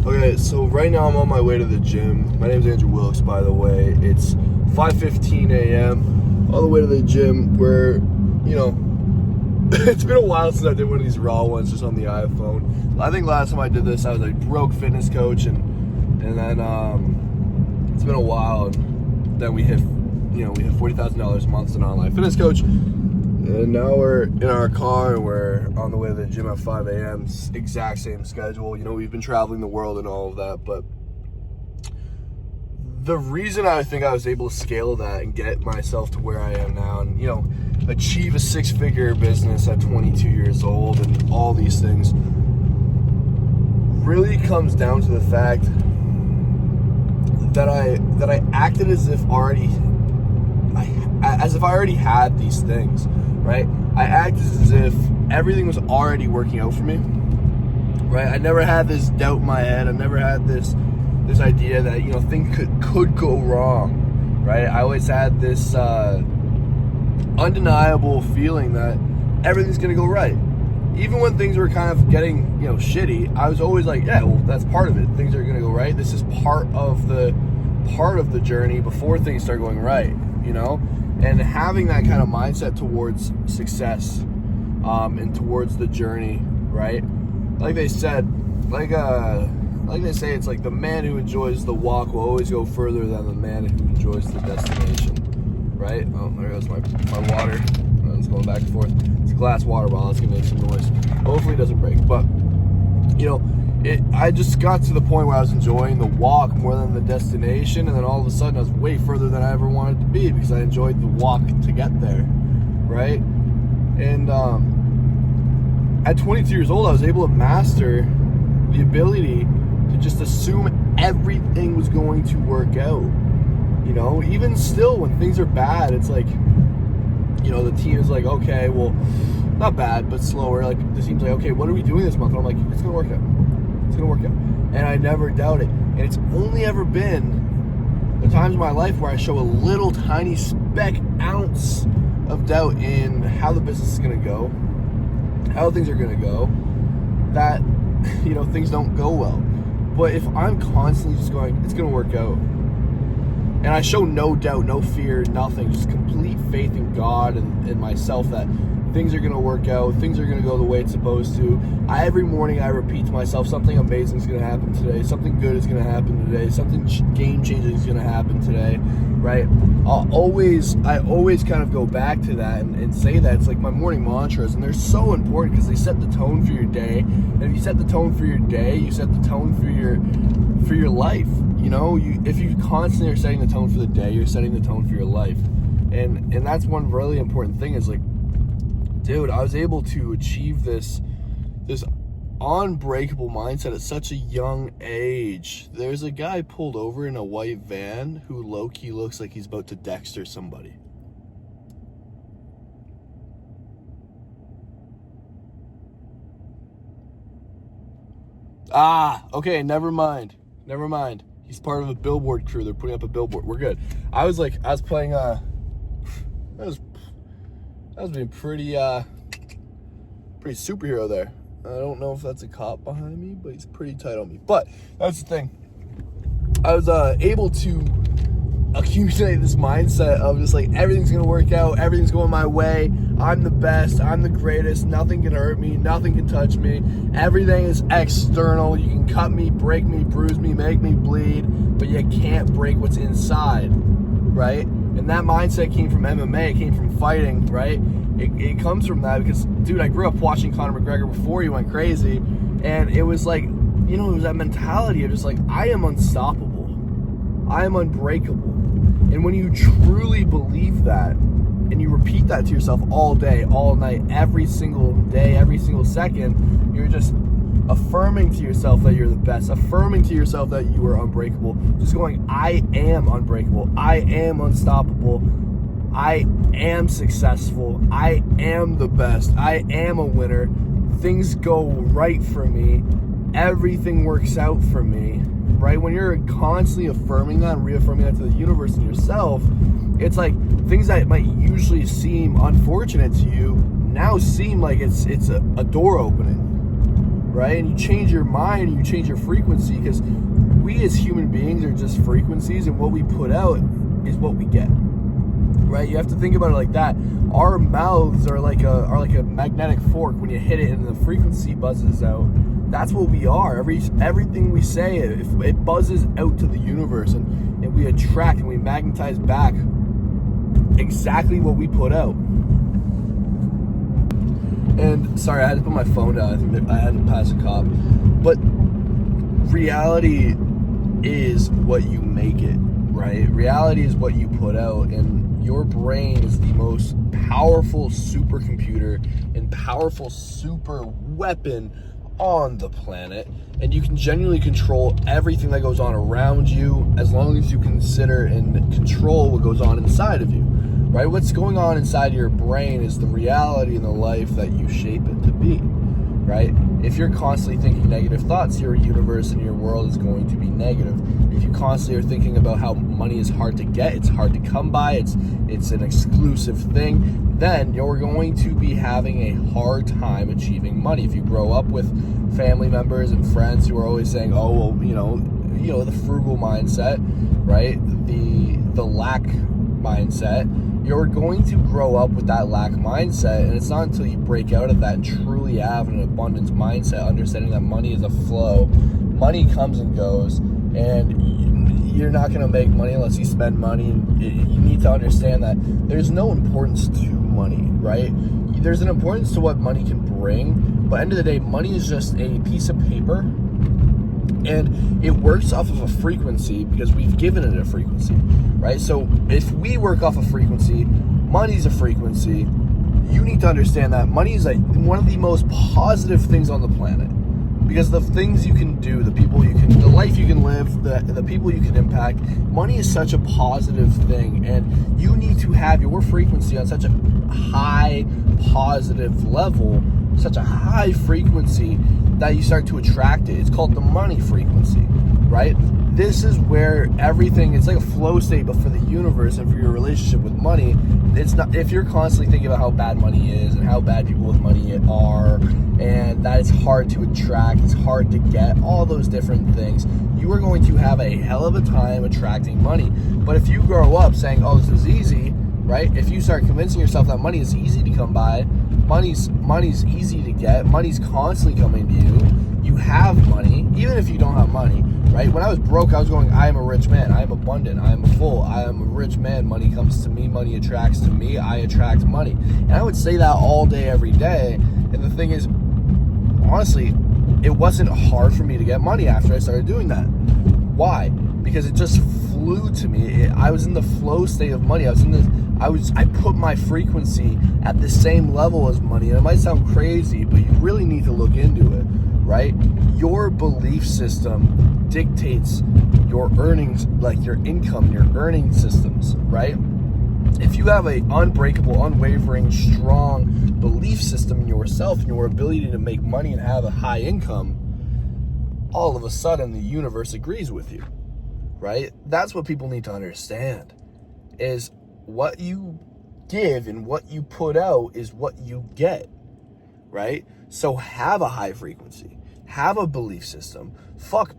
Okay, so right now I'm on my way to the gym. My name's Andrew Wilkes, by the way. It's 5:15 a.m. On the way to the gym where, it's been a while since I did one of these raw ones just on the iPhone. I think last time I did this, I was a broke fitness coach, and then it's been a while, and then we hit $40,000 a month as an online fitness coach. And now we're in our car and we're on the way to the gym at 5 a.m. Exact same schedule. We've been traveling the world and all of that. But the reason I think I was able to scale that and get myself to where I am now and, achieve a six-figure business at 22 years old and all these things really comes down to the fact that I acted as if I already had these things. Right? I acted as if everything was already working out for me. Right? I never had this doubt in my head. I never had this idea that things could go wrong. Right? I always had this undeniable feeling that everything's gonna go right. Even when things were kind of getting shitty, I was always like, yeah, well, that's part of it. Things are gonna go right. This is part of the journey before things start going right. And having that kind of mindset towards success, and towards the journey, right? Like they say, it's like the man who enjoys the walk will always go further than the man who enjoys the destination, right? Oh, there goes my water. It's going back and forth. It's a glass water bottle. It's gonna make some noise. Hopefully it doesn't break. But I just got to the point where I was enjoying the walk more than the destination, and then all of a sudden I was way further than I ever wanted to be because I enjoyed the walk to get there, right? And at 22 years old, I was able to master the ability to just assume everything was going to work out. Even still when things are bad, it's like, the team is like, okay, well, not bad, but slower. Like, the team's like, okay, what are we doing this month? And I'm like, it's going to work out. It's going to work out. And I never doubt it. And it's only ever been the times in my life where I show a little tiny ounce of doubt in how the business is going to go, how things are going to go, that, things don't go well. But if I'm constantly just going, it's going to work out, and I show no doubt, no fear, nothing, just complete faith in God and in myself that things are going to work out, things are going to go the way it's supposed to. Every morning I repeat to myself, something amazing is going to happen today, something good is going to happen today, something game-changing is going to happen today, right? I always kind of go back to that and say that. It's like my morning mantras, and they're so important because they set the tone for your day. And if you set the tone for your day, you set the tone for your life. If you constantly are setting the tone for the day, you're setting the tone for your life. And that's one really important thing is like, dude, I was able to achieve this unbreakable mindset at such a young age. There's a guy pulled over in a white van who low-key looks like he's about to Dexter somebody. Okay, never mind. He's part of a billboard crew. They're putting up a billboard. We're good. I was playing, I was being pretty superhero there. I don't know if that's a cop behind me, but he's pretty tight on me. But that's the thing. I was able to accumulate this mindset of just like, everything's going to work out. Everything's going my way. I'm the best. I'm the greatest. Nothing can hurt me. Nothing can touch me. Everything is external. You can cut me, break me, bruise me, make me bleed, but you can't break what's inside, right? And that mindset came from MMA. It came from fighting, right? It comes from that because, dude, I grew up watching Conor McGregor before he went crazy, and it was like, it was that mentality of just like, I am unstoppable. I am unbreakable. And when you truly believe that, and you repeat that to yourself all day, all night, every single day, every single second, you're just affirming to yourself that you're the best, affirming to yourself that you are unbreakable, just going, I am unbreakable, I am unstoppable, I am successful, I am the best, I am a winner, things go right for me, everything works out for me, right? When you're constantly affirming that and reaffirming that to the universe and yourself, it's like things that might usually seem unfortunate to you now seem like it's a door opening, right? And you change your mind and you change your frequency, because we as human beings are just frequencies, and what we put out is what we get, right? You have to think about it like that. Our mouths are like a magnetic fork. When you hit it and the frequency buzzes out, that's what we are. Everything we say, it buzzes out to the universe, and we attract and we magnetize back exactly what we put out. And sorry, I had to put my phone down. I think that I had to pass a cop. But reality is what you make it, right? Reality is what you put out, and your brain is the most powerful supercomputer and powerful super weapon on the planet, and you can genuinely control everything that goes on around you as long as you consider and control what goes on inside of you, right? What's going on inside your brain is the reality and the life that you shape it to be, right? If you're constantly thinking negative thoughts, your universe and your world is going to be negative. If you constantly are thinking about how money is hard to get, it's hard to come by, it's an exclusive thing, then you're going to be having a hard time achieving money. If you grow up with family members and friends who are always saying, oh, well, you know, the frugal mindset, right? The lack mindset, you're going to grow up with that lack mindset, and it's not until you break out of that and truly have an abundance mindset, understanding that money is a flow. Money comes and goes, and you're not going to make money unless you spend money. And you need to understand that there's no importance to money, right? There's an importance to what money can bring, but at the end of the day, money is just a piece of paper, and it works off of a frequency because we've given it a frequency, right? So if we work off a frequency, money's a frequency. You need to understand that money is like one of the most positive things on the planet, because the things you can do, the life you can live, the people you can impact, money is such a positive thing, and you need to have your frequency on such a high positive level, such a high frequency, that you start to attract it. It's called the money frequency, right? This is where everything, it's like a flow state, but for the universe and for your relationship with money. It's not, if you're constantly thinking about how bad money is and how bad people with money are, and that it's hard to attract, it's hard to get, all those different things, you are going to have a hell of a time attracting money. But if you grow up saying, oh, this is easy, right? If you start convincing yourself that money is easy to come by, money's easy to get, money's constantly coming to you, you have money, even if you don't have money, right? When I was broke, I was going, I am a rich man, I am abundant, I am full, I am a rich man, money comes to me, money attracts to me, I attract money. And I would say that all day, every day. And the thing is, honestly, it wasn't hard for me to get money after I started doing that. Why? Because it just flew to me. I was in the flow state of money. I put my frequency at the same level as money. And it might sound crazy, but you really need to look into it, right? Your belief system dictates your earnings, like your income, your earning systems, right? If you have a unbreakable, unwavering, strong belief system in yourself and your ability to make money and have a high income, all of a sudden the universe agrees with you, right? That's what people need to understand, is what you give and what you put out is what you get, right? So have a high frequency, have a belief system.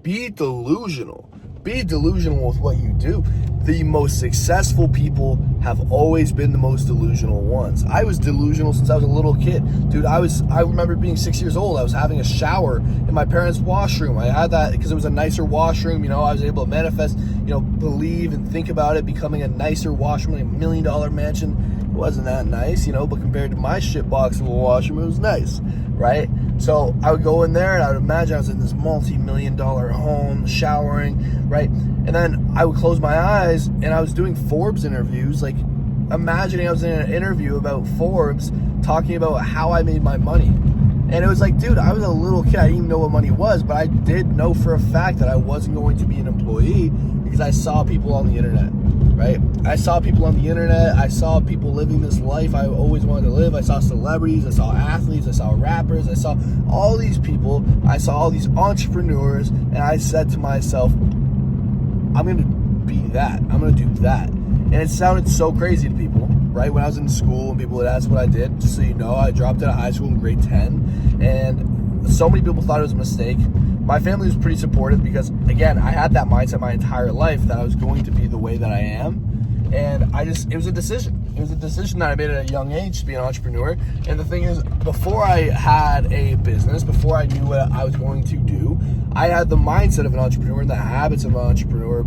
Be delusional. Be delusional with what you do. The most successful people have always been the most delusional ones. I was delusional since I was a little kid. Dude, I remember being 6 years old. I was having a shower in my parents' washroom. I had that because it was a nicer washroom. I was able to manifest, believe and think about it becoming a nicer washroom, like $1 million mansion. It wasn't that nice, but compared to my shit box of a washroom, it was nice, right? So I would go in there and I would imagine I was in this multi-million-dollar home, showering, right? And then I would close my eyes and I was doing Forbes interviews, like imagining I was in an interview about Forbes talking about how I made my money. And it was like, dude, I was a little kid. I didn't even know what money was, but I did know for a fact that I wasn't going to be an employee because I saw people on the internet, right? I saw people on the internet. I saw people living this life I always wanted to live. I saw celebrities. I saw athletes. I saw rappers. I saw all these people. I saw all these entrepreneurs. And I said to myself, I'm going to be that. I'm going to do that. And it sounded so crazy to people, right? When I was in school and people would ask what I did, just so you know, I dropped out of high school in grade 10. And so many people thought it was a mistake. My family was pretty supportive because, again, I had that mindset my entire life that I was going to be the way that I am. And it was a decision. It was a decision that I made at a young age to be an entrepreneur. And the thing is, before I had a business, before I knew what I was going to do, I had the mindset of an entrepreneur, and the habits of an entrepreneur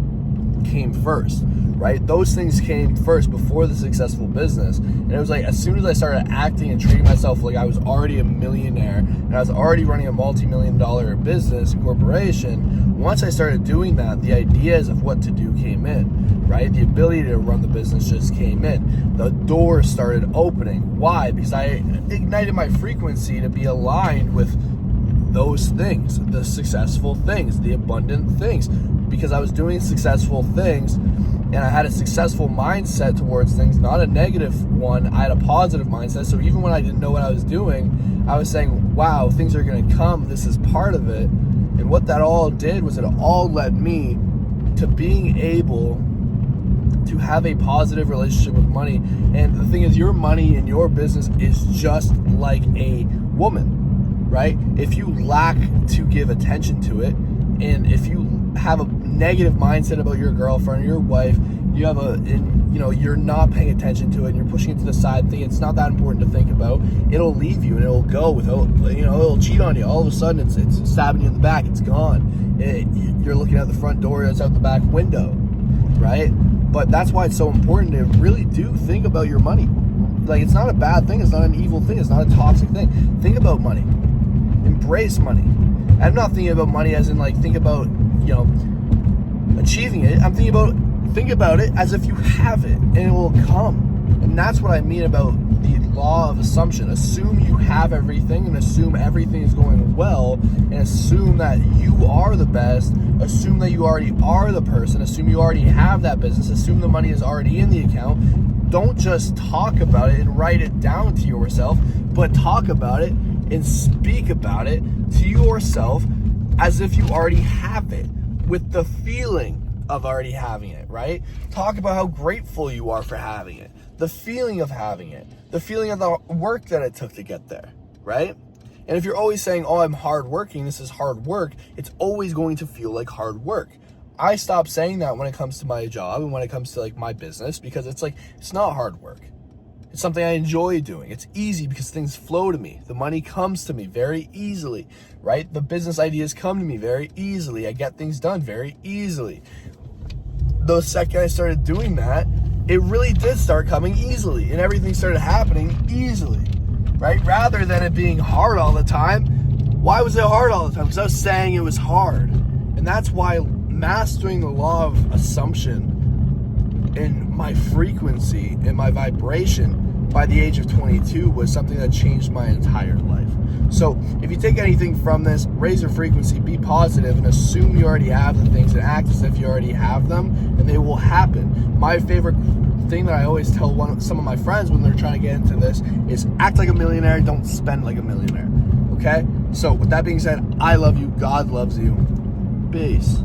came first, right? Those things came first before the successful business. And it was like, as soon as I started acting and treating myself like I was already a millionaire and I was already running a multi-million-dollar business and corporation, once I started doing that, the ideas of what to do came in, right? The ability to run the business just came in. The doors started opening. Why? Because I ignited my frequency to be aligned with those things, the successful things, the abundant things, because I was doing successful things and I had a successful mindset towards things, not a negative one. I had a positive mindset. So even when I didn't know what I was doing, I was saying, wow, things are going to come. This is part of it. And what that all did was it all led me to being able to have a positive relationship with money. And the thing is, your money and your business is just like a woman, right? If you lack to give attention to it, and if you have a negative mindset about your girlfriend or your wife, you're not paying attention to it and you're pushing it to the side, thinking it's not that important to think about, it'll leave you and it'll go without, it'll cheat on you. All of a sudden it's stabbing you in the back, it's gone. You're looking out the front door, it's out the back window, right? But that's why it's so important to really do think about your money. Like, it's not a bad thing, it's not an evil thing, it's not a toxic thing. Think about money. Embrace money. I'm not thinking about money as in like think about, achieving it. I'm think about it as if you have it and it will come. And that's what I mean about the law of assumption. Assume you have everything and assume everything is going well and assume that you are the best. Assume that you already are the person. Assume you already have that business. Assume the money is already in the account. Don't just talk about it and write it down to yourself, but talk about it and speak about it to yourself as if you already have it, with the feeling of already having it, right? Talk about how grateful you are for having it, the feeling of having it, the feeling of the work that it took to get there, right? And if you're always saying, oh, I'm hardworking, this is hard work, it's always going to feel like hard work. I stopped saying that when it comes to my job and when it comes to like my business, because it's like, it's not hard work. It's something I enjoy doing. It's easy because things flow to me. The money comes to me very easily, right? The business ideas come to me very easily. I get things done very easily. The second I started doing that, it really did start coming easily and everything started happening easily, right? Rather than it being hard all the time. Why was it hard all the time? Because I was saying it was hard. And that's why mastering the law of assumption and my frequency and my vibration by the age of 22 was something that changed my entire life. So if you take anything from this, raise your frequency, be positive, and assume you already have the things and act as if you already have them, and they will happen. My favorite thing that I always tell some of my friends when they're trying to get into this is act like a millionaire, don't spend like a millionaire. Okay? So with that being said, I love you. God loves you. Peace.